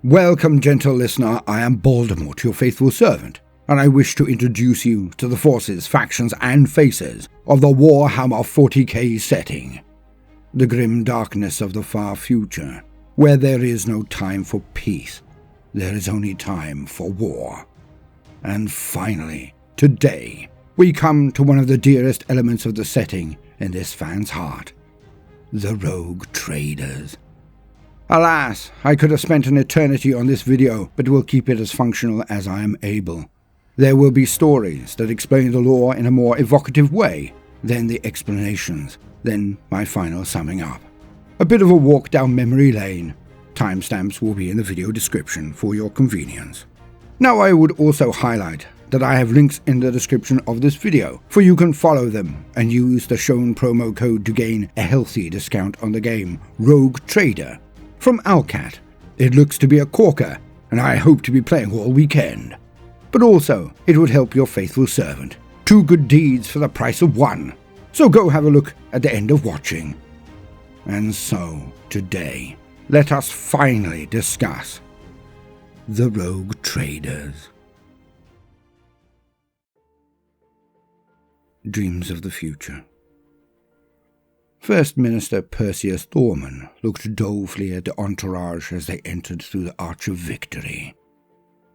Welcome, gentle listener, I am Baldermort, your faithful servant, and I wish to introduce you to the forces, factions, and faces of the Warhammer 40K setting. The grim darkness of the far future, where there is no time for peace, there is only time for war. And finally, today, we come to one of the dearest elements of the setting in this fan's heart, the rogue traders. Alas, I could have spent an eternity on this video, but will keep it as functional as I am able. There will be stories that explain the lore in a more evocative way, then the explanations, then my final summing up. A bit of a walk down memory lane. Timestamps will be in the video description for your convenience. Now I would also highlight that I have links in the description of this video, for you can follow them and use the shown promo code to gain a healthy discount on the game Rogue Trader. From Alcat, it looks to be a corker, and I hope to be playing all weekend. But also, it would help your faithful servant. 2 good deeds for the price of 1. So go have a look at the end of watching. And so, today, let us finally discuss the rogue traders. Dreams of the future. First Minister Perseus Thorman looked dolefully at the entourage as they entered through the Arch of Victory.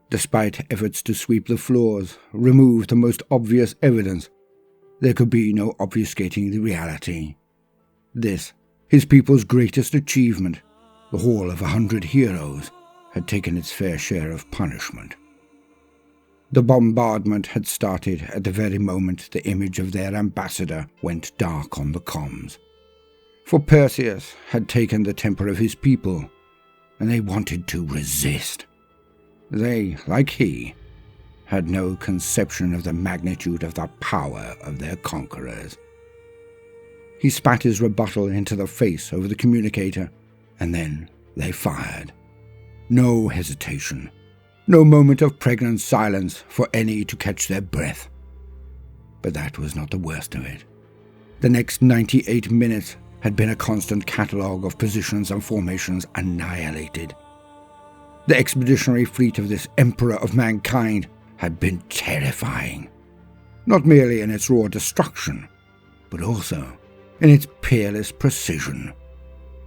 Despite efforts to sweep the floors, remove the most obvious evidence, there could be no obfuscating the reality. This, his people's greatest achievement, the Hall of 100 Heroes, had taken its fair share of punishment. The bombardment had started at the very moment the image of their ambassador went dark on the comms. For Perseus had taken the temper of his people, and they wanted to resist. They, like he, had no conception of the magnitude of the power of their conquerors. He spat his rebuttal into the face over the communicator, and then they fired. No hesitation, no moment of pregnant silence for any to catch their breath. But that was not the worst of it. The next 98 minutes had been a constant catalogue of positions and formations annihilated. The expeditionary fleet of this Emperor of Mankind had been terrifying, not merely in its raw destruction, but also in its peerless precision.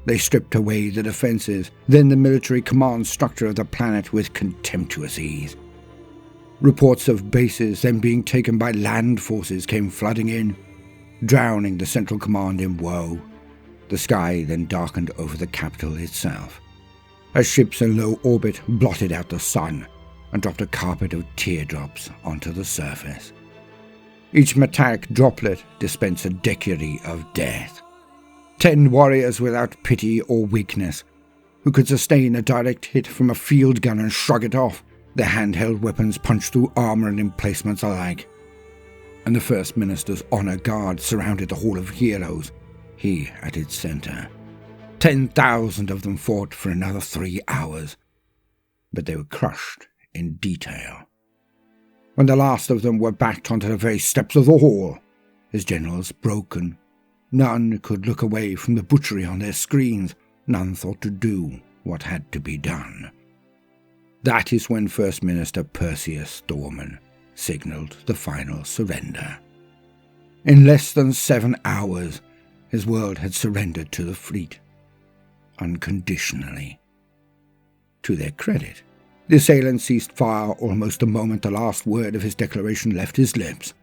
They stripped away the defences, then the military command structure of the planet with contemptuous ease. Reports of bases then being taken by land forces came flooding in, drowning the central command in woe. The sky then darkened over the capital itself, as ships in low orbit blotted out the sun and dropped a carpet of teardrops onto the surface. Each metallic droplet dispensed a decury of death. 10 warriors without pity or weakness, who could sustain a direct hit from a field gun and shrug it off. Their handheld weapons punched through armor and emplacements alike. And the First Minister's honor guard surrounded the Hall of Heroes, he at its center. 10,000 of them fought for another 3 hours, but they were crushed in detail. When the last of them were backed onto the very steps of the hall, his generals broken, none could look away from the butchery on their screens, none thought to do what had to be done. That is when First Minister Perseus Thorman signalled the final surrender. In less than 7 hours, his world had surrendered to the fleet, unconditionally. To their credit, the assailants ceased fire almost the moment the last word of his declaration left his lips.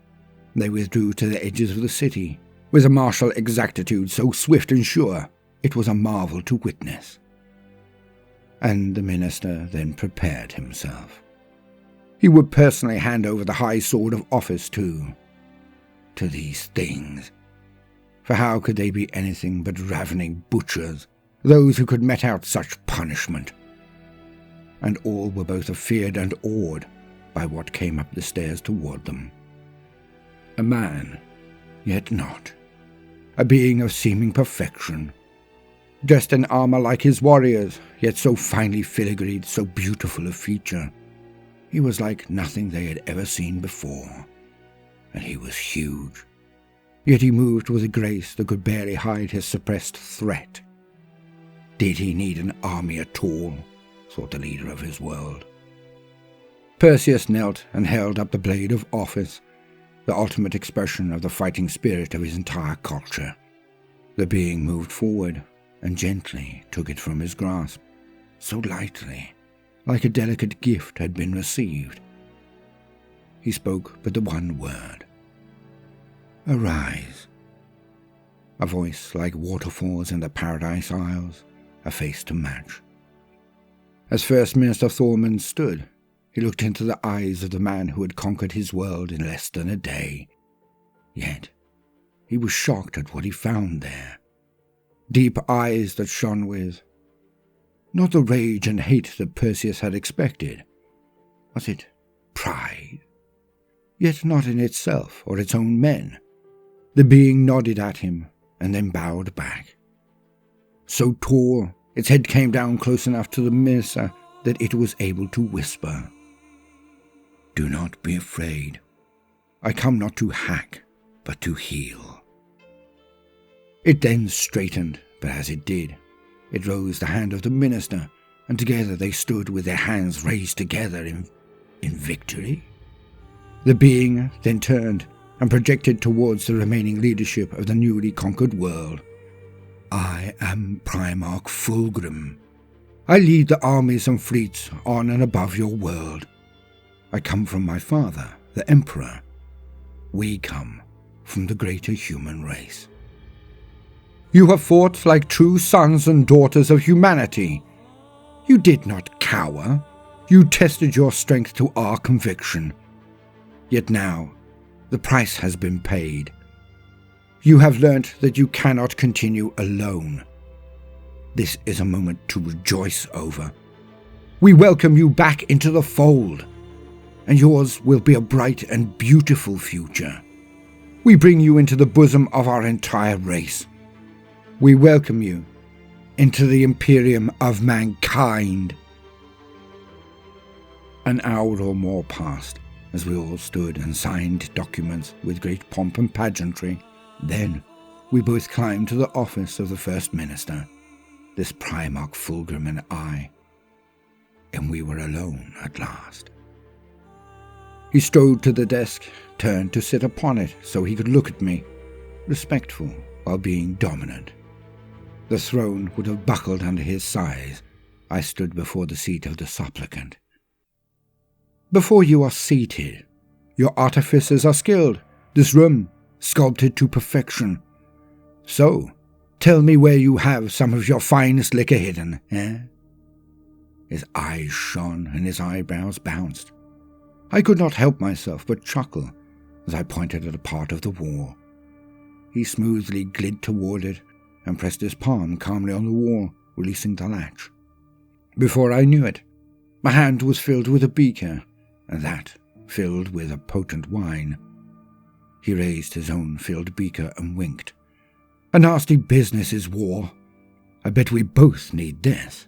They withdrew to the edges of the city, with a martial exactitude so swift and sure, it was a marvel to witness. And the minister then prepared himself. He would personally hand over the high sword of office to these things. For how could they be anything but ravening butchers, those who could mete out such punishment? And all were both afeared and awed by what came up the stairs toward them. A man, yet not. A being of seeming perfection, dressed in armor like his warriors, yet so finely filigreed, so beautiful of feature. He was like nothing they had ever seen before, and he was huge. Yet he moved with a grace that could barely hide his suppressed threat. Did he need an army at all? thought the leader of his world. Perseus knelt and held up the blade of office, the ultimate expression of the fighting spirit of his entire culture. The being moved forward and gently took it from his grasp, so lightly, like a delicate gift had been received. He spoke but the one word. "Arise." A voice like waterfalls in the Paradise Isles, a face to match. As First Minister Thormund stood, he looked into the eyes of the man who had conquered his world in less than a day. Yet, he was shocked at what he found there. Deep eyes that shone with, not the rage and hate that Perseus had expected. Was it pride? Yet not in itself or its own men. The being nodded at him and then bowed back. So tall, its head came down close enough to the minister that it was able to whisper, "Do not be afraid. I come not to hack, but to heal." It then straightened, but as it did, it rose the hand of the minister, and together they stood with their hands raised together in victory. The being then turned and projected towards the remaining leadership of the newly conquered world. "I am Primarch Fulgrim. I lead the armies and fleets on and above your world. I come from my father, the Emperor. We come from the greater human race. You have fought like true sons and daughters of humanity. You did not cower. You tested your strength to our conviction. Yet now, the price has been paid. You have learnt that you cannot continue alone. This is a moment to rejoice over. We welcome you back into the fold, and yours will be a bright and beautiful future. We bring you into the bosom of our entire race. We welcome you into the Imperium of mankind." An hour or more passed as we all stood and signed documents with great pomp and pageantry. Then we both climbed to the office of the First Minister, this Primarch Fulgrim and I, and we were alone at last. He strode to the desk, turned to sit upon it so he could look at me, respectful while being dominant. The throne would have buckled under his size. I stood before the seat of the supplicant. "Before you are seated, your artificers are skilled, this room sculpted to perfection. So, tell me where you have some of your finest liquor hidden, eh?" His eyes shone and his eyebrows bounced. I could not help myself but chuckle as I pointed at a part of the wall. He smoothly glid toward it and pressed his palm calmly on the wall, releasing the latch. Before I knew it, my hand was filled with a beaker, and that filled with a potent wine. He raised his own filled beaker and winked. "A nasty business is war. I bet we both need this."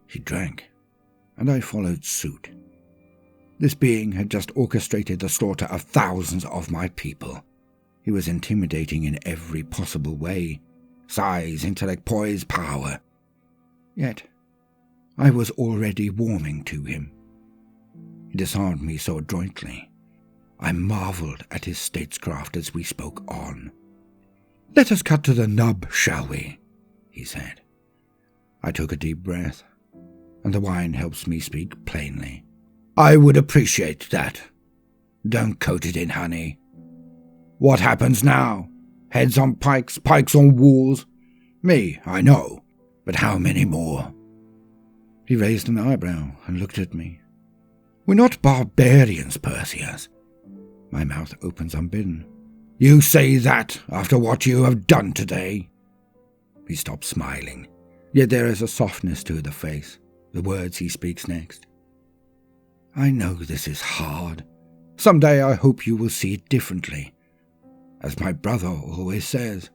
He drank, and I followed suit. This being had just orchestrated the slaughter of thousands of my people. He was intimidating in every possible way. Size, intellect, poise, power. Yet, I was already warming to him. He disarmed me so adroitly. I marveled at his statescraft as we spoke on. "Let us cut to the nub, shall we?" he said. I took a deep breath, and the wine helps me speak plainly. "I would appreciate that. Don't coat it in honey. What happens now? Heads on pikes, pikes on walls? Me, I know, but how many more?" He raised an eyebrow and looked at me. "We're not barbarians, Perseus." My mouth opens unbidden. "You say that after what you have done today?" He stops smiling, yet there is a softness to the face, the words he speaks next. "I know this is hard. Someday I hope you will see it differently. As my brother always says,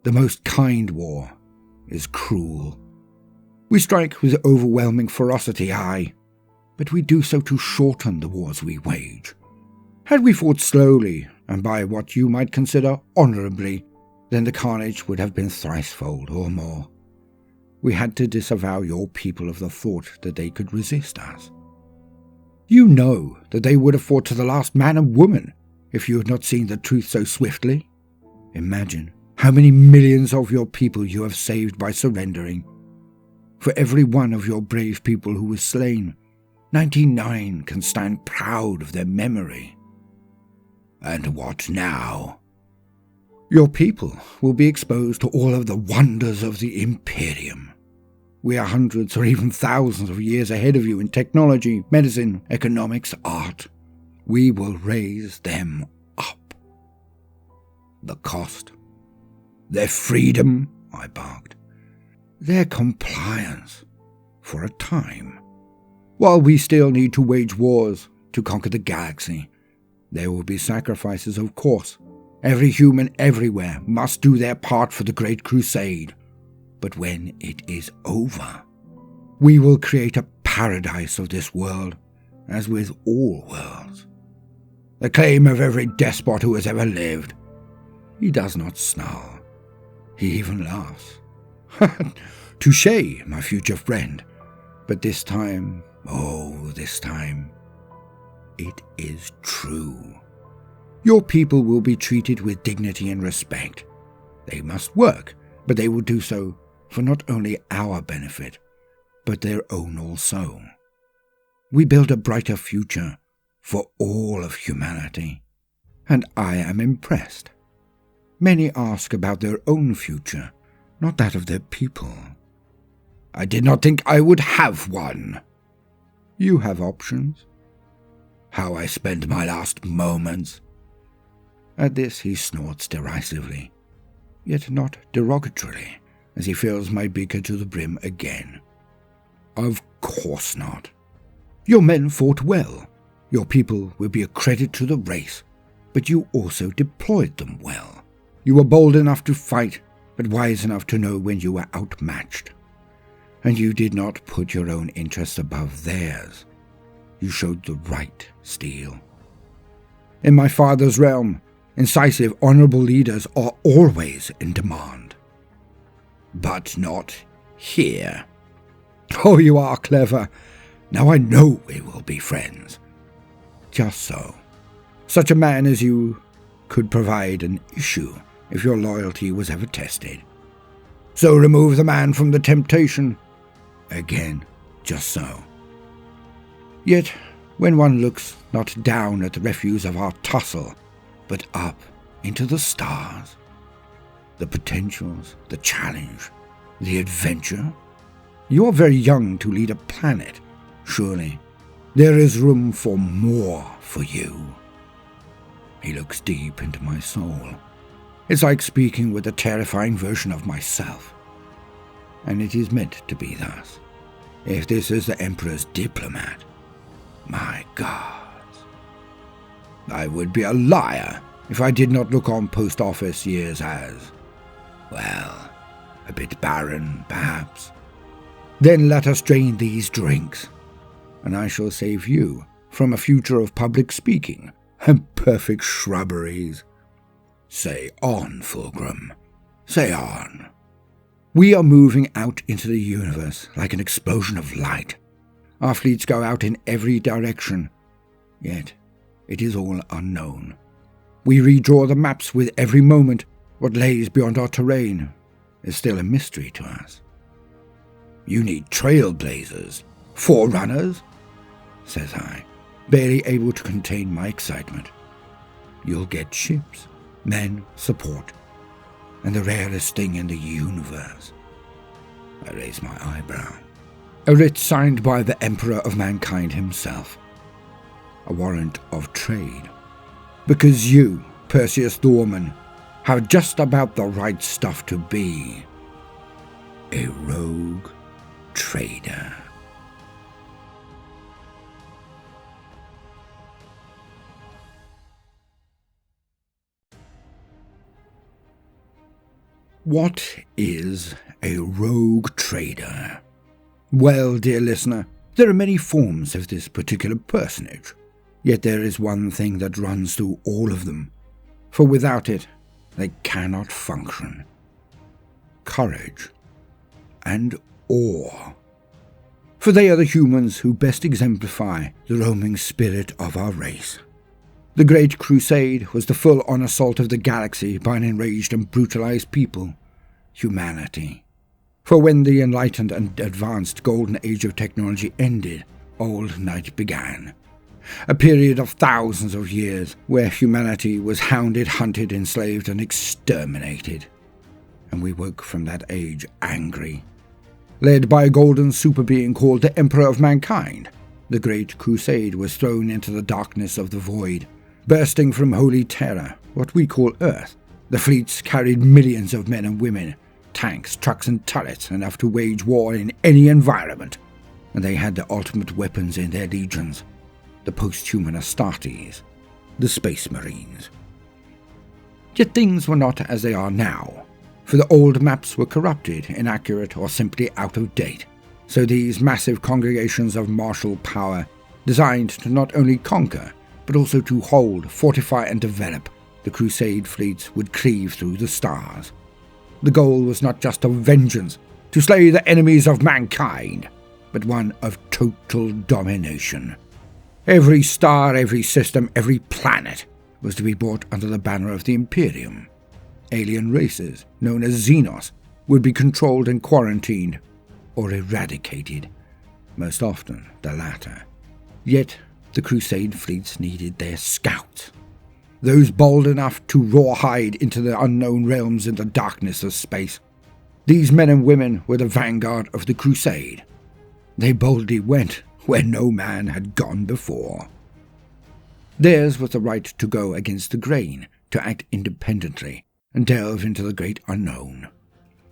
the most kind war is cruel. We strike with overwhelming ferocity, aye, but we do so to shorten the wars we wage. Had we fought slowly, and by what you might consider honourably, then the carnage would have been thricefold or more. we had to disavow your people of the thought that they could resist us. You know that they would have fought to the last man and woman if you had not seen the truth so swiftly. Imagine how many millions of your people you have saved by surrendering. For every one of your brave people who was slain, 99 can stand proud of their memory. And what now? Your people will be exposed to all of the wonders of the Imperium. We are hundreds or even thousands of years ahead of you in technology, medicine, economics, art. We will raise them up. The cost? Their freedom, I barked. Their compliance, for a time. While we still need to wage wars to conquer the galaxy, there will be sacrifices, of course. Every human everywhere must do their part for the Great Crusade. But when it is over, we will create a paradise of this world, as with all worlds. The claim of every despot who has ever lived. He does not snarl. He even laughs. Touché, my future friend. But this time, this time, it is true. Your people will be treated with dignity and respect. They must work, but they will do so for not only our benefit, but their own also. We build a brighter future for all of humanity, and I am impressed. Many ask about their own future, not that of their people. I did not think I would have one. You have options. How I spend my last moments. At this he snorts derisively, yet not derogatorily, as he fills my beaker to the brim again. Of course not. Your men fought well. Your people will be a credit to the race, but you also deployed them well. You were bold enough to fight, but wise enough to know when you were outmatched. And you did not put your own interests above theirs. You showed the right steel. In my father's realm, incisive, honorable leaders are always in demand. But not here. Oh, you are clever. Now I know we will be friends. Just so. Such a man as you could provide an issue if your loyalty was ever tested. So remove the man from the temptation. Again, just so. Yet, when one looks not down at the refuse of our tussle, but up into the stars, the potentials, the challenge, the adventure, you are very young to lead a planet. Surely, there is room for more for you. He looks deep into my soul. It's like speaking with a terrifying version of myself. And it is meant to be thus. If this is the Emperor's diplomat, my gods. I would be a liar if I did not look on post office years as, well, a bit barren, perhaps. Then let us drain these drinks, and I shall save you from a future of public speaking and perfect shrubberies. Say on, Fulgrim. Say on. We are moving out into the universe like an explosion of light. Our fleets go out in every direction, yet it is all unknown. We redraw the maps with every moment. What lays beyond our terrain is still a mystery to us. You need trailblazers, forerunners, says I, barely able to contain my excitement. You'll get ships, men, support, and the rarest thing in the universe. I raise my eyebrow. A writ signed by the Emperor of Mankind himself. A warrant of trade. Because you, Perseus Dorman, have just about the right stuff to be a rogue trader. What is a rogue trader? Well, dear listener, there are many forms of this particular personage, yet there is one thing that runs through all of them, for without it, they cannot function. Courage, and awe. For they are the humans who best exemplify the roaming spirit of our race. The Great Crusade was the full-on assault of the galaxy by an enraged and brutalized people, humanity. For when the enlightened and advanced golden age of technology ended, old night began. A period of thousands of years where humanity was hounded, hunted, enslaved, and exterminated. And we woke from that age angry. Led by a golden super being called the Emperor of Mankind, the Great Crusade was thrown into the darkness of the void. Bursting from holy terror, what we call Earth, the fleets carried millions of men and women, tanks, trucks and turrets, enough to wage war in any environment. And they had the ultimate weapons in their legions, the post-human Astartes, the Space Marines. Yet things were not as they are now, for the old maps were corrupted, inaccurate, or simply out of date. So these massive congregations of martial power, designed to not only conquer, but also to hold, fortify and develop, the Crusade fleets would cleave through the stars. The goal was not just of vengeance, to slay the enemies of mankind, but one of total domination. Every star, every system, every planet was to be brought under the banner of the Imperium. Alien races, known as Xenos, would be controlled and quarantined, or eradicated, most often the latter. Yet, the Crusade fleets needed their scouts, those bold enough to rawhide into the unknown realms in the darkness of space. These men and women were the vanguard of the Crusade. They boldly went where no man had gone before. Theirs was the right to go against the grain, to act independently, and delve into the great unknown.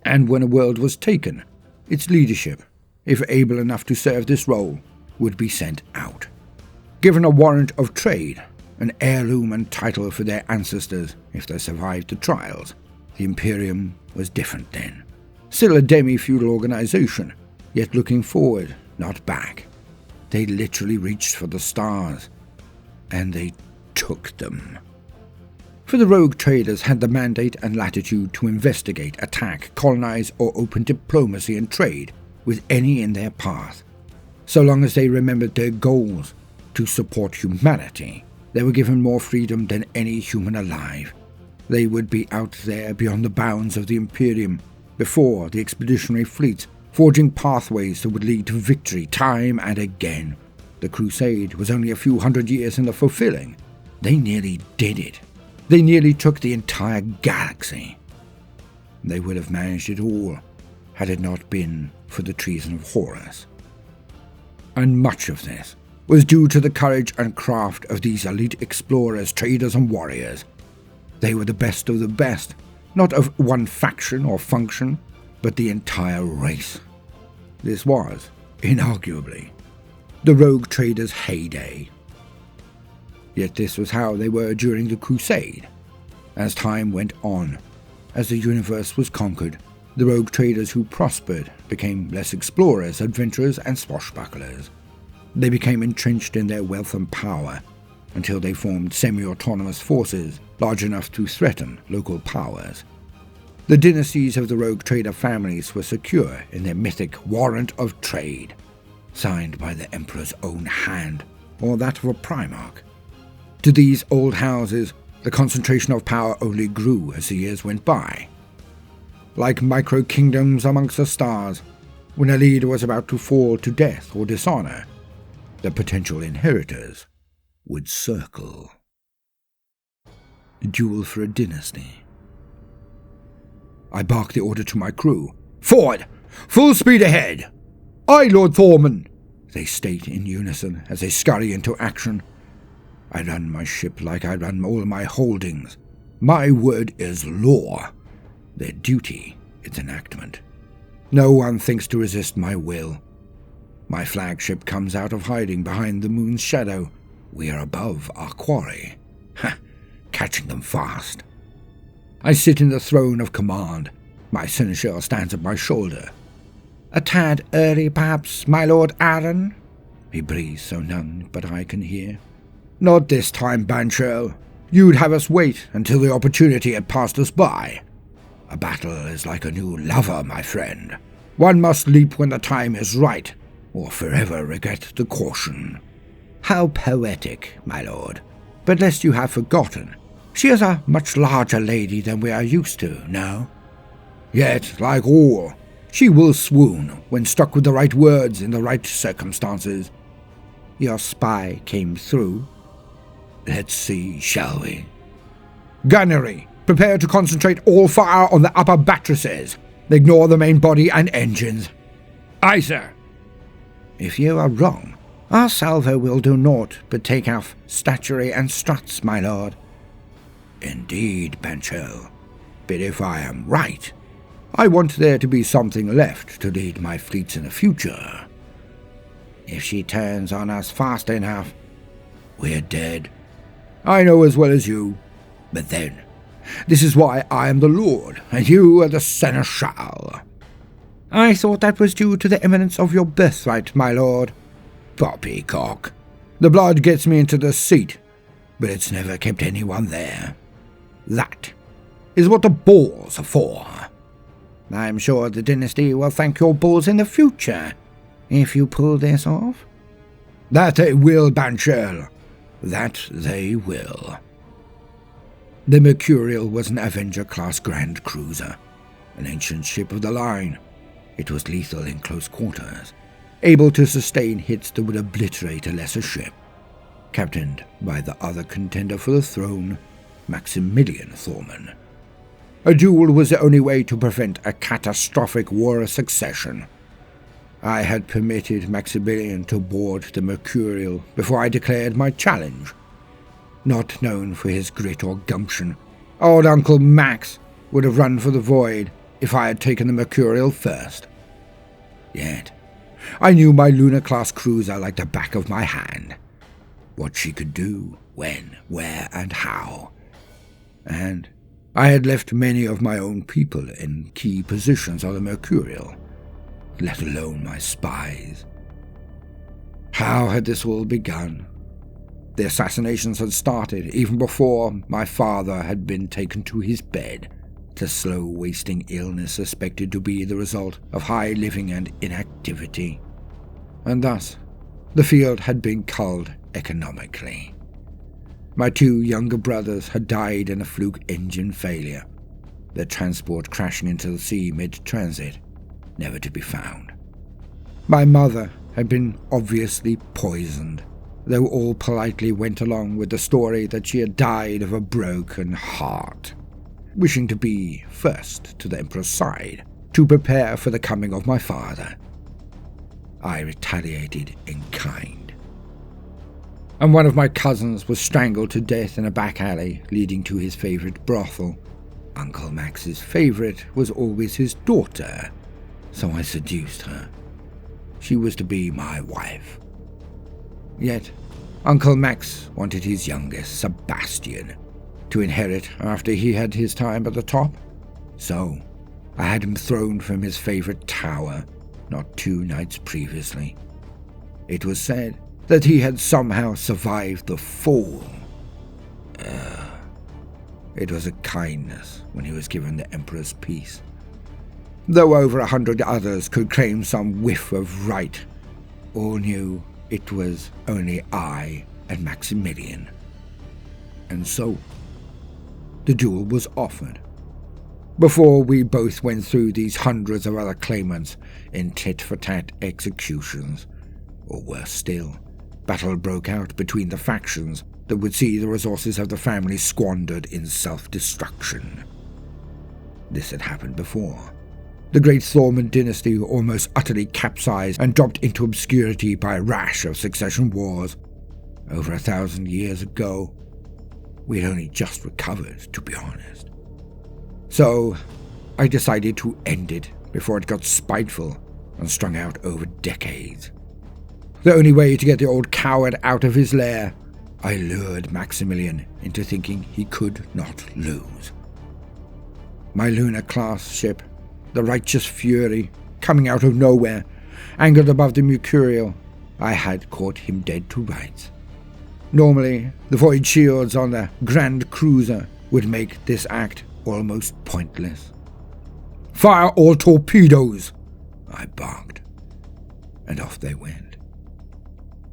And when a world was taken, its leadership, if able enough to serve this role, would be sent out. Given a warrant of trade, an heirloom and title for their ancestors if they survived the trials, the Imperium was different then. Still a demi-feudal organization, yet looking forward, not back. They literally reached for the stars, and they took them. For the rogue traders had the mandate and latitude to investigate, attack, colonize, or open diplomacy and trade with any in their path. So long as they remembered their goals, to support humanity, they were given more freedom than any human alive. They would be out there beyond the bounds of the Imperium, before the expeditionary fleets, forging pathways that would lead to victory time and again. The Crusade was only a few hundred years in the fulfilling. They nearly did it. They nearly took the entire galaxy. They would have managed it all, had it not been for the treason of Horus. And much of this was due to the courage and craft of these elite explorers, traders and warriors. They were the best of the best, not of one faction or function, but the entire race. This was, inarguably, the rogue traders' heyday. Yet this was how they were during the Crusade. As time went on, as the universe was conquered, the rogue traders who prospered became less explorers, adventurers, and swashbucklers. They became entrenched in their wealth and power, until they formed semi-autonomous forces large enough to threaten local powers. The dynasties of the rogue trader families were secure in their mythic warrant of trade, signed by the emperor's own hand, or that of a primarch. To these old houses, the concentration of power only grew as the years went by. Like micro-kingdoms amongst the stars, when a leader was about to fall to death or dishonor, the potential inheritors would circle. Duel for a dynasty. I barked the order to my crew. "Forward! Full speed ahead!" "Aye, Lord Thorman," they state in unison as they scurry into action. I run my ship like I run all my holdings. My word is law. Their duty is enactment. No one thinks to resist my will. My flagship comes out of hiding behind the moon's shadow. We are above our quarry. Ha! Catching them fast. I sit in the throne of command. My seneschal stands at my shoulder. "A tad early, perhaps, my Lord Aaron?" he breathes so none but I can hear. "Not this time, Banshell. You'd have us wait until the opportunity had passed us by. A battle is like a new lover, my friend. One must leap when the time is right, or forever regret the caution. How poetic, my lord. But lest you have forgotten, she is a much larger lady than we are used to, no? Yet, like all, she will swoon when struck with the right words in the right circumstances. Your spy came through. Let's see, shall we? Gunnery, prepare to concentrate all fire on the upper buttresses. Ignore the main body and engines. Aye, sir. If you are wrong, our salvo will do naught but take off statuary and struts, my lord. Indeed, Bancho. But if I am right, I want there to be something left to lead my fleets in the future. If she turns on us fast enough, we're dead. I know as well as you. But then, this is why I am the lord, and you are the seneschal. I thought that was due to the eminence of your birthright, my lord. Poppycock. The blood gets me into the seat, but it's never kept anyone there. That is what the balls are for. I'm sure the dynasty will thank your balls in the future, if you pull this off. That they will, Banchel. That they will. The Mercurial was an Avenger-class Grand Cruiser, an ancient ship of the line. It was lethal in close quarters, able to sustain hits that would obliterate a lesser ship. Captained by the other contender for the throne, Maximilian Thorman. A duel was the only way to prevent a catastrophic war of succession. I had permitted Maximilian to board the Mercurial before I declared my challenge. Not known for his grit or gumption, old Uncle Max would have run for the void if I had taken the Mercurial first. Yet, I knew my Lunar-class cruiser like the back of my hand. What she could do, when, where, and how. And I had left many of my own people in key positions on the Mercurial, let alone my spies. How had this all begun? The assassinations had started even before my father had been taken to his bed, the slow wasting illness suspected to be the result of high living and inactivity. And thus, the field had been culled economically. My two younger brothers had died in a fluke engine failure, their transport crashing into the sea mid-transit, never to be found. My mother had been obviously poisoned, though all politely went along with the story that she had died of a broken heart, wishing to be first to the Emperor's side to prepare for the coming of my father. I retaliated in kind. And one of my cousins was strangled to death in a back alley leading to his favorite brothel. Uncle Max's favorite was always his daughter, so I seduced her. She was to be my wife. Yet, Uncle Max wanted his youngest, Sebastian, to inherit after he had his time at the top. So, I had him thrown from his favorite tower not 2 nights previously. It was said that he had somehow survived the fall. It was a kindness when he was given the Emperor's peace. Though over 100 others could claim some whiff of right, all knew it was only I and Maximilian. And so, the duel was offered. Before we both went through these hundreds of other claimants in tit-for-tat executions, or worse still, battle broke out between the factions that would see the resources of the family squandered in self-destruction. This had happened before. The great Thorman dynasty almost utterly capsized and dropped into obscurity by a rash of succession wars. Over 1,000 years ago, we'd only just recovered, to be honest. So, I decided to end it before it got spiteful and strung out over decades. The only way to get the old coward out of his lair, I lured Maximilian into thinking he could not lose. My Lunar-class ship, the Righteous Fury, coming out of nowhere, anchored above the Mercurial, I had caught him dead to rights. Normally, the void shields on the Grand Cruiser would make this act almost pointless. "Fire all torpedoes!" I barked, and off they went.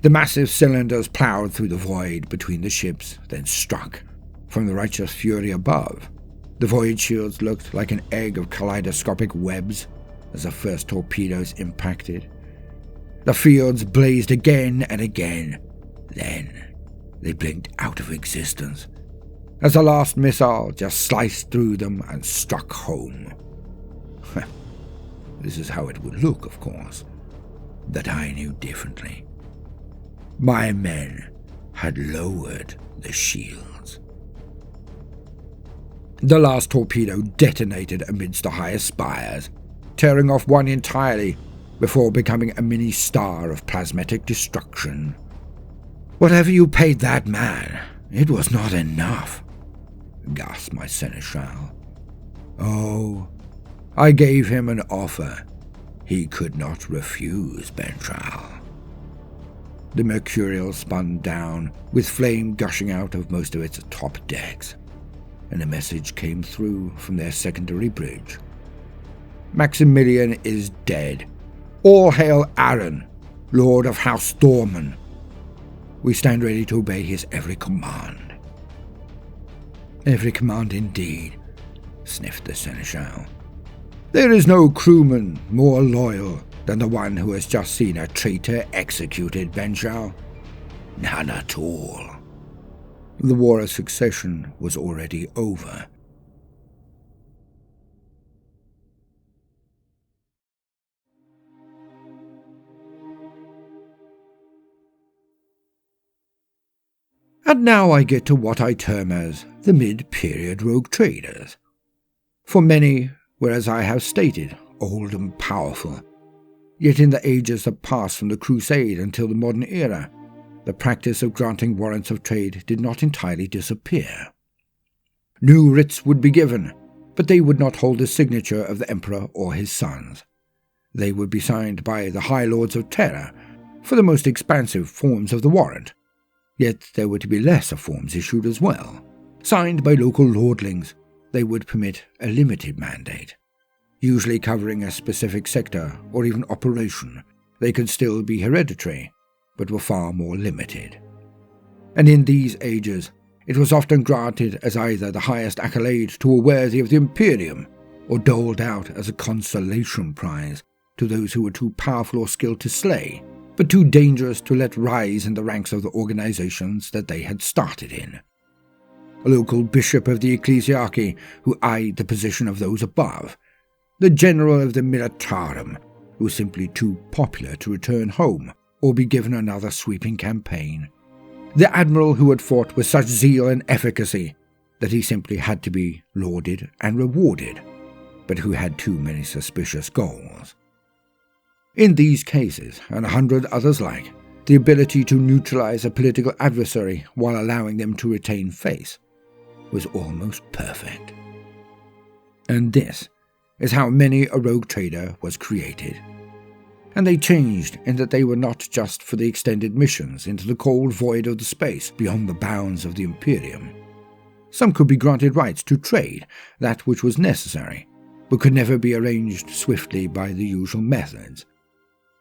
The massive cylinders ploughed through the void between the ships, then struck. From the righteous fury above, the void shields looked like an egg of kaleidoscopic webs as the first torpedoes impacted. The fields blazed again and again. Then they blinked out of existence as the last missile just sliced through them and struck home. This is how it would look, of course, that I knew differently. My men had lowered the shields. The last torpedo detonated amidst the highest spires, tearing off one entirely before becoming a mini star of plasmatic destruction. "Whatever you paid that man, it was not enough," gasped my seneschal. "Oh, I gave him an offer he could not refuse, Benchal." The Mercurial spun down, with flame gushing out of most of its top decks, and a message came through from their secondary bridge. "Maximilian is dead. All hail Aaron, Lord of House Dorman. We stand ready to obey his every command." "Every command indeed," sniffed the seneschal. "There is no crewman more loyal than the one who has just seen a traitor executed, Benchal. None at all." The War of Succession was already over. And now I get to what I term as the mid-period rogue traders. For many, whereas I have stated, old and powerful, yet in the ages that passed from the Crusade until the modern era, the practice of granting warrants of trade did not entirely disappear. New writs would be given, but they would not hold the signature of the Emperor or his sons. They would be signed by the High Lords of Terra for the most expansive forms of the warrant, yet there were to be lesser forms issued as well. Signed by local lordlings, they would permit a limited mandate, usually covering a specific sector or even operation. They could still be hereditary, but were far more limited. And in these ages, it was often granted as either the highest accolade to a worthy of the Imperium, or doled out as a consolation prize to those who were too powerful or skilled to slay, but too dangerous to let rise in the ranks of the organizations that they had started in. A local bishop of the ecclesiarchy who eyed the position of those above, the general of the militarum who was simply too popular to return home or be given another sweeping campaign, the admiral who had fought with such zeal and efficacy that he simply had to be lauded and rewarded, but who had too many suspicious goals. In these cases, and 100 others like, the ability to neutralize a political adversary while allowing them to retain face was almost perfect. And this is how many a rogue trader was created. And they changed in that they were not just for the extended missions into the cold void of the space beyond the bounds of the Imperium. Some could be granted rights to trade, that which was necessary, but could never be arranged swiftly by the usual methods.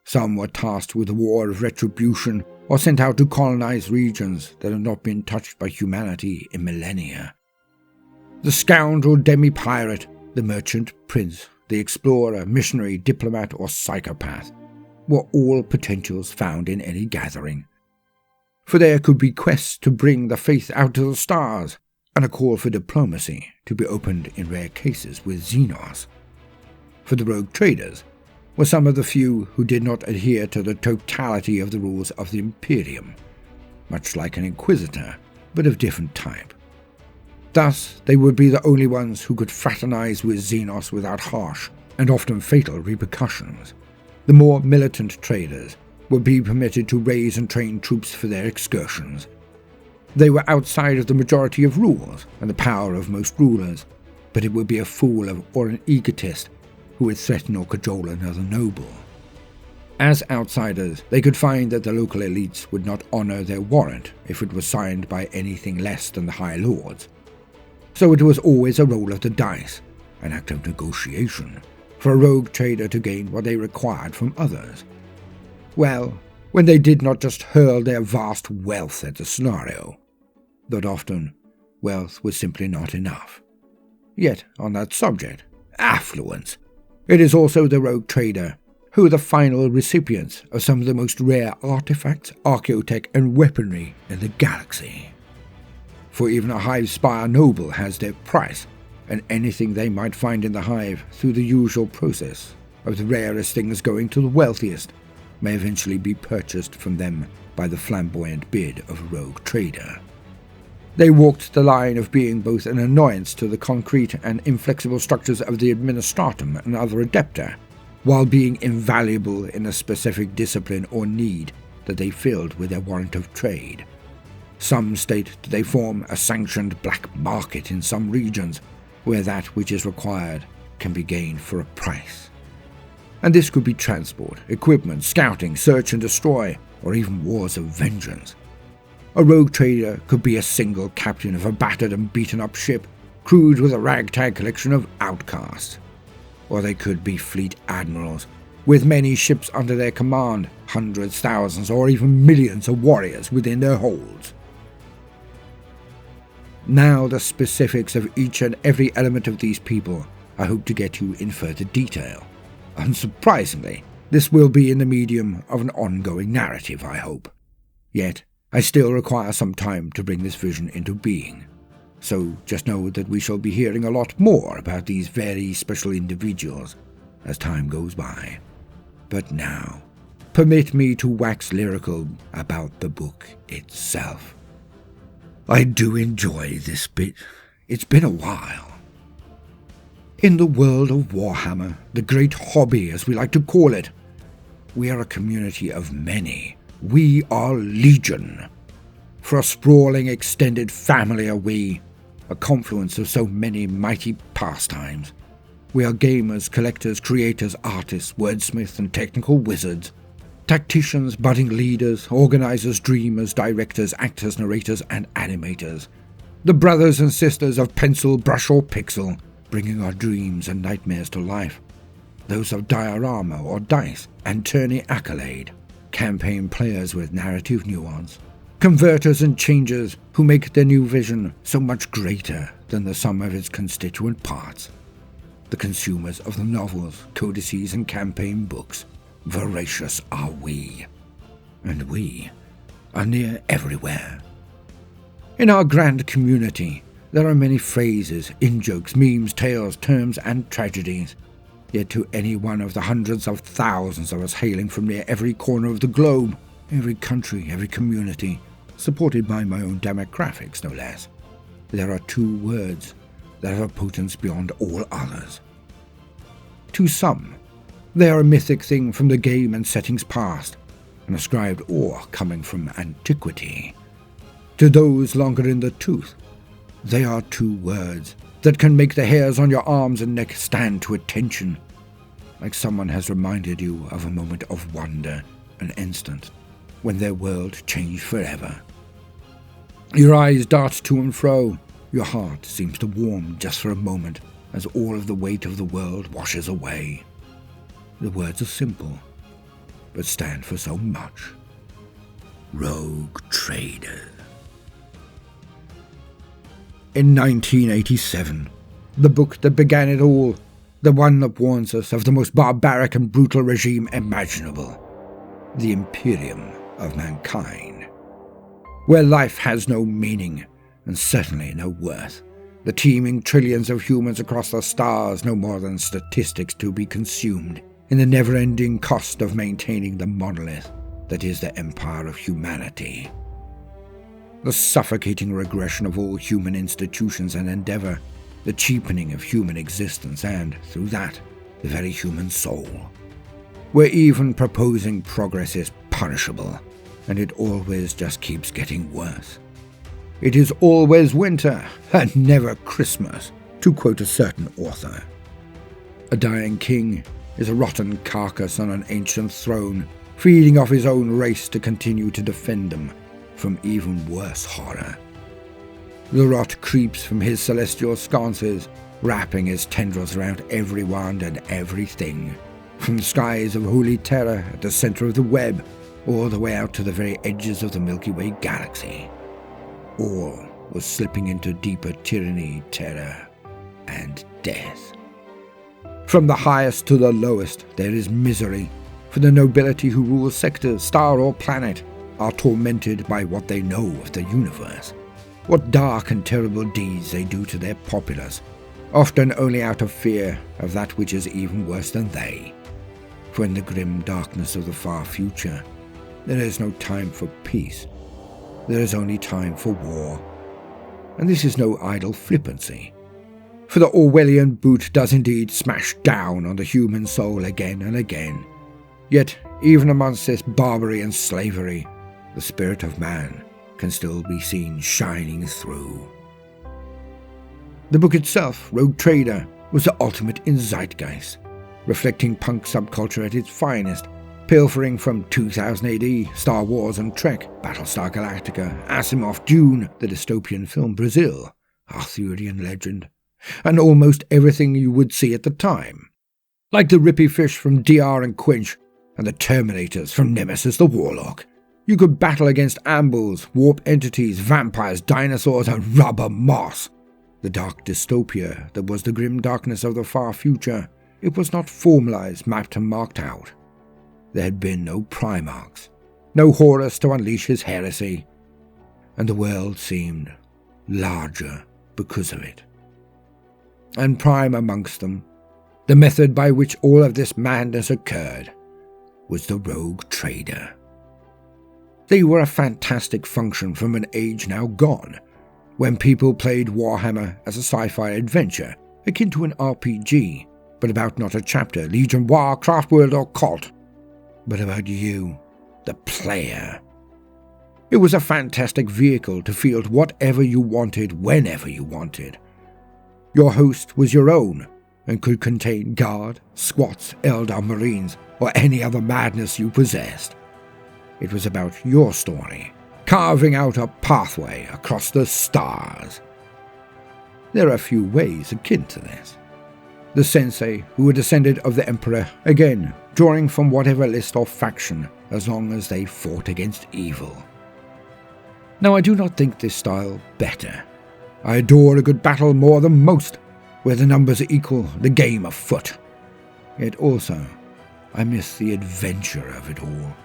Some were tasked with a war of retribution or sent out to colonize regions that had not been touched by humanity in millennia. The scoundrel demi-pirate, the merchant prince, the explorer, missionary, diplomat, or psychopath were all potentials found in any gathering. For there could be quests to bring the faith out to the stars, and a call for diplomacy to be opened in rare cases with Xenos. For the rogue traders were some of the few who did not adhere to the totality of the rules of the Imperium, much like an inquisitor, but of different type. Thus, they would be the only ones who could fraternize with Xenos without harsh and often fatal repercussions. The more militant traders would be permitted to raise and train troops for their excursions. They were outside of the majority of rules and the power of most rulers, but it would be a fool or an egotist who would threaten or cajole another noble. As outsiders, they could find that the local elites would not honor their warrant if it was signed by anything less than the High Lords. So it was always a roll of the dice, an act of negotiation, for a rogue trader to gain what they required from others? Well, when they did not just hurl their vast wealth at the scenario, but often wealth was simply not enough. Yet, on that subject, affluence, it is also the rogue trader who are the final recipients of some of the most rare artifacts, archaeotech, and weaponry in the galaxy. For even a hive spire noble has their price, and anything they might find in the hive through the usual process of the rarest things going to the wealthiest may eventually be purchased from them by the flamboyant bid of a rogue trader. They walked the line of being both an annoyance to the concrete and inflexible structures of the administratum and other adepta, while being invaluable in a specific discipline or need that they filled with their warrant of trade. Some state that they form a sanctioned black market in some regions, where that which is required can be gained for a price. And this could be transport, equipment, scouting, search and destroy, or even wars of vengeance. A rogue trader could be a single captain of a battered and beaten-up ship, crewed with a ragtag collection of outcasts. Or they could be fleet admirals, with many ships under their command, hundreds, thousands, or even millions of warriors within their holds. Now the specifics of each and every element of these people I hope to get you in further detail. Unsurprisingly, this will be in the medium of an ongoing narrative, I hope. Yet, I still require some time to bring this vision into being. So just know that we shall be hearing a lot more about these very special individuals as time goes by. But now, permit me to wax lyrical about the book itself. I do enjoy this bit. It's been a while. In the world of Warhammer, the great hobby as we like to call it, we are a community of many. We are Legion. For a sprawling extended family are we, a confluence of so many mighty pastimes. We are gamers, collectors, creators, artists, wordsmiths and technical wizards, tacticians, budding leaders, organizers, dreamers, directors, actors, narrators and animators. The brothers and sisters of pencil, brush or pixel, bringing our dreams and nightmares to life. Those of diorama or dice and tourney accolade, campaign players with narrative nuance, converters and changers who make their new vision so much greater than the sum of its constituent parts. The consumers of the novels, codices and campaign books, voracious are we. And we are near everywhere. In our grand community, there are many phrases, in-jokes, memes, tales, terms and tragedies. Yet to any one of the hundreds of thousands of us hailing from near every corner of the globe, every country, every community, supported by my own demographics no less, there are two words that have a potence beyond all others. To some, they are a mythic thing from the game and settings past, an ascribed awe coming from antiquity. To those longer in the tooth, they are two words that can make the hairs on your arms and neck stand to attention, like someone has reminded you of a moment of wonder, an instant, when their world changed forever. Your eyes dart to and fro, your heart seems to warm just for a moment as all of the weight of the world washes away. The words are simple, but stand for so much. Rogue Trader. In 1987, the book that began it all, the one that warns us of the most barbaric and brutal regime imaginable, the Imperium of Mankind. Where life has no meaning, and certainly no worth, the teeming trillions of humans across the stars no more than statistics to be consumed in the never-ending cost of maintaining the monolith that is the empire of humanity. The suffocating regression of all human institutions and endeavor, the cheapening of human existence and, through that, the very human soul. Where even proposing progress is punishable, and it always just keeps getting worse. It is always winter, and never Christmas, to quote a certain author. A dying king is a rotten carcass on an ancient throne, feeding off his own race to continue to defend them from even worse horror. The rot creeps from his celestial sconces, wrapping its tendrils around everyone and everything, from the skies of holy terror at the center of the web, all the way out to the very edges of the Milky Way galaxy. All was slipping into deeper tyranny, terror, and death. From the highest to the lowest, there is misery, for the nobility who rule sector, star, or planet are tormented by what they know of the universe, what dark and terrible deeds they do to their populace, often only out of fear of that which is even worse than they. For in the grim darkness of the far future, there is no time for peace. There is only time for war. And this is no idle flippancy. For the Orwellian boot does indeed smash down on the human soul again and again. Yet, even amongst this barbary and slavery, the spirit of man can still be seen shining through. The book itself, Rogue Trader, was the ultimate in zeitgeist, reflecting punk subculture at its finest, pilfering from 2000 AD, Star Wars and Trek, Battlestar Galactica, Asimov, Dune, the dystopian film Brazil, Arthurian legend, and almost everything you would see at the time, like the Rippy Fish from DR and Quench, and the Terminators from Nemesis the Warlock. You could battle against ambuls, warp entities, vampires, dinosaurs, and rubber moss. The dark dystopia that was the grim darkness of the far future, it was not formalized, mapped and marked out. There had been no Primarchs, no Horus to unleash his heresy, and the world seemed larger because of it. And prime amongst them, the method by which all of this madness occurred, was the Rogue Trader. They were a fantastic function from an age now gone, when people played Warhammer as a sci-fi adventure, akin to an RPG, but about not a chapter, Legion, War, Craftworld, or Cult, but about you, the player. It was a fantastic vehicle to field whatever you wanted, whenever you wanted. Your host was your own, and could contain Guard, Squats, Eldar Marines, or any other madness you possessed. It was about your story, carving out a pathway across the stars. There are a few ways akin to this. The Sensei, who were descended of the Emperor, again, drawing from whatever list or faction, as long as they fought against evil. Now, I do not think this style better. I adore a good battle more than most, where the numbers equal the game afoot. Yet also, I miss the adventure of it all.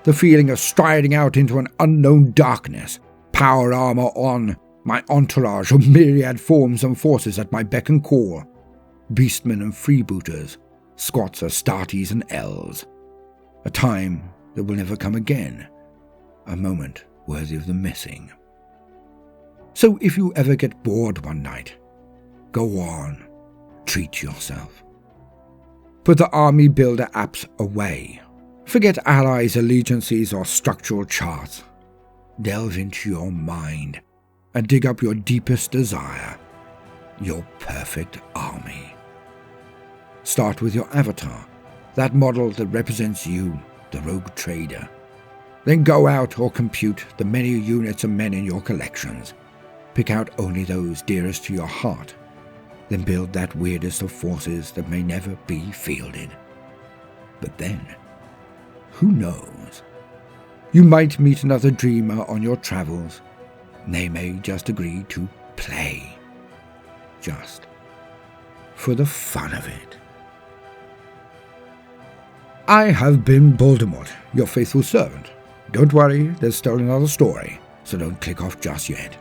The feeling of striding out into an unknown darkness, power armor on, my entourage of myriad forms and forces at my beck and call, beastmen and freebooters, Squats, Astartes and Elves. A time that will never come again, a moment worthy of the missing. So if you ever get bored one night, go on, treat yourself. Put the army builder apps away. Forget allies, allegiances, or structural charts. Delve into your mind and dig up your deepest desire, your perfect army. Start with your avatar, that model that represents you, the Rogue Trader. Then go out or compute the many units of men in your collections. Pick out only those dearest to your heart. Then build that weirdest of forces that may never be fielded. But then, who knows? You might meet another dreamer on your travels, and they may just agree to play. Just for the fun of it. I have been Baldermort, your faithful servant. Don't worry, there's still another story, so don't click off just yet.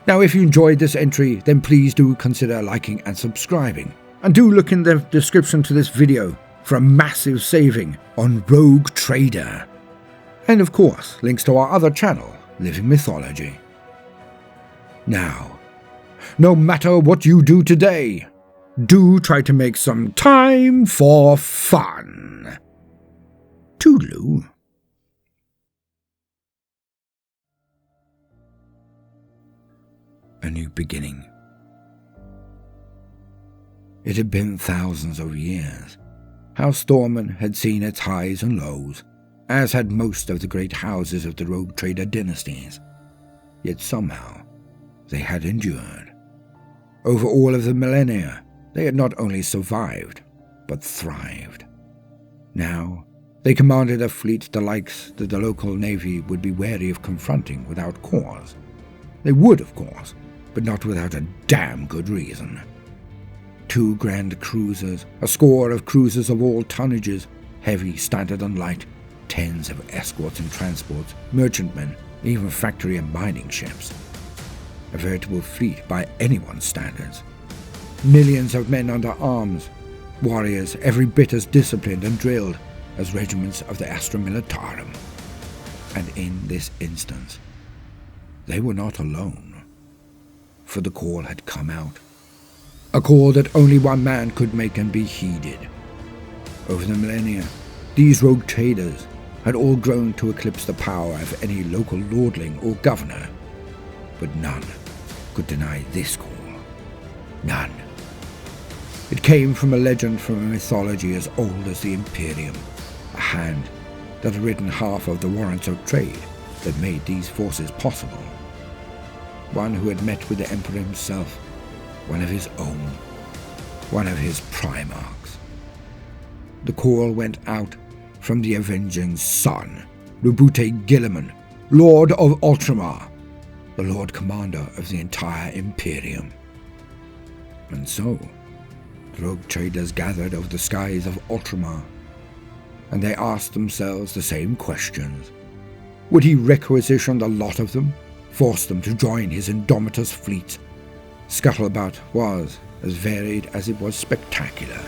Now, if you enjoyed this entry, then please do consider liking and subscribing. And do look in the description to this video for a massive saving on Rogue Trader. And of course, links to our other channel, Living Mythology. Now, no matter what you do today, do try to make some time for fun. Toodaloo. A new beginning. It had been thousands of years. House Thorman had seen its highs and lows, as had most of the great houses of the Rogue Trader dynasties. Yet somehow, they had endured. Over all of the millennia, they had not only survived, but thrived. Now, they commanded a fleet the likes that the local navy would be wary of confronting without cause. They would, of course, but not without a damn good reason. 2 grand cruisers, a score of cruisers of all tonnages, heavy, standard and light, tens of escorts and transports, merchantmen, even factory and mining ships. A veritable fleet by anyone's standards. Millions of men under arms, warriors every bit as disciplined and drilled as regiments of the Astra Militarum. And in this instance, they were not alone. For the call had come out. A call that only one man could make and be heeded. Over the millennia, these rogue traders had all grown to eclipse the power of any local lordling or governor. But none could deny this call. None. It came from a legend from a mythology as old as the Imperium, a hand that had written half of the warrants of trade that made these forces possible. One who had met with the Emperor himself, one of his own, one of his primarchs. The call went out from the avenging son, Rubute Gilliman, Lord of Ultramar, the Lord Commander of the entire Imperium. And so, the rogue traders gathered over the skies of Ultramar, and they asked themselves the same questions. Would he requisition the lot of them, force them to join his indomitous fleet? Scuttlebutt was as varied as it was spectacular.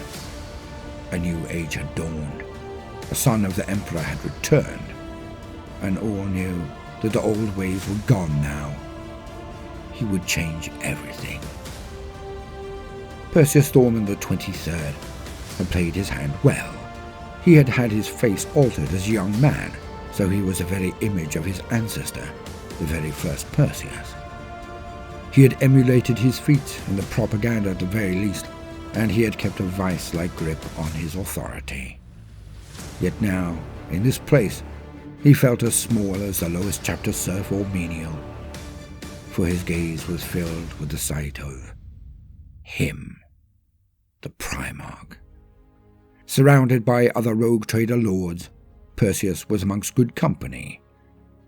A new age had dawned. The son of the Emperor had returned, and all knew that the old ways were gone now. He would change everything. Perseus Thorman the 23rd had played his hand well. He had had his face altered as a young man, so he was the very image of his ancestor, the very first Perseus. He had emulated his feat in the propaganda at the very least, and he had kept a vice-like grip on his authority. Yet now, in this place, he felt as small as the lowest chapter serf or menial, for his gaze was filled with the sight of him, the Primarch. Surrounded by other rogue trader lords, Perseus was amongst good company,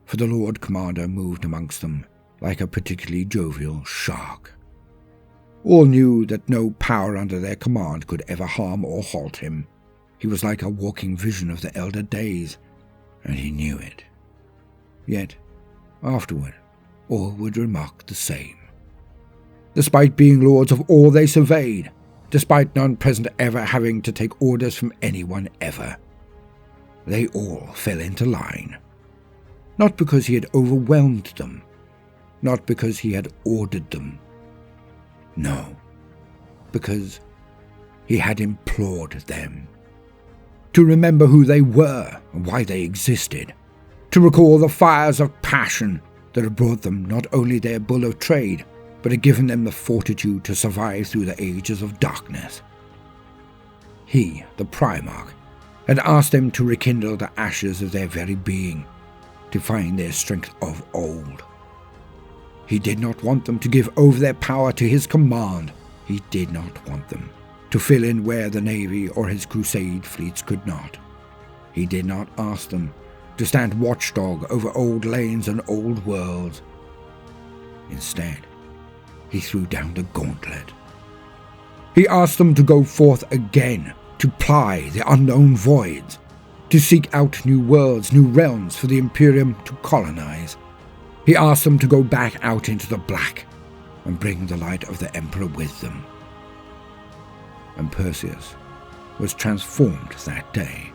for the Lord Commander moved amongst them like a particularly jovial shark. All knew that no power under their command could ever harm or halt him. He was like a walking vision of the elder days, and he knew it. Yet, afterward, all would remark the same. Despite being lords of all they surveyed, despite none present ever having to take orders from anyone ever, they all fell into line. Not because he had overwhelmed them, not because he had ordered them. No, because he had implored them to remember who they were and why they existed, to recall the fires of passion that had brought them not only their bull of trade, but had given them the fortitude to survive through the ages of darkness. He, the Primarch, had asked them to rekindle the ashes of their very being, to find their strength of old. He did not want them to give over their power to his command. He did not want them to fill in where the Navy or his crusade fleets could not. He did not ask them to stand watchdog over old lanes and old worlds. Instead, he threw down the gauntlet. He asked them to go forth again, to ply the unknown voids, to seek out new worlds, new realms for the Imperium to colonize. He asked them to go back out into the black and bring the light of the Emperor with them. And Perseus was transformed that day.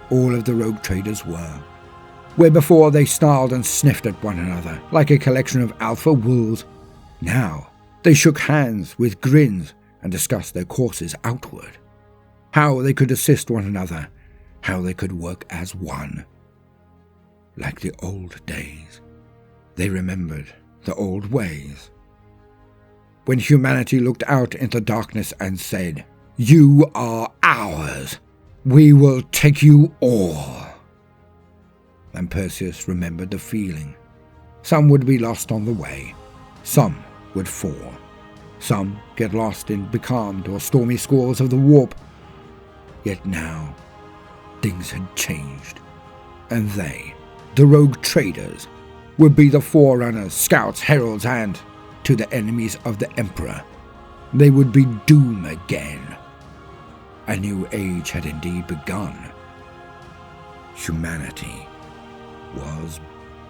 All of the rogue traders were. Where before they snarled and sniffed at one another like a collection of alpha wolves, now they shook hands with grins and discussed their courses outward. How they could assist one another, how they could work as one. Like the old days. They remembered the old ways. When humanity looked out into darkness and said, "You are ours. We will take you all." And Perseus remembered the feeling. Some would be lost on the way. Some would fall. Some get lost in becalmed or stormy squalls of the warp. Yet now, things had changed, and they, the rogue traders, would be the forerunners, scouts, heralds, and, to the enemies of the Emperor, they would be doom again. A new age had indeed begun. Humanity was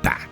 back.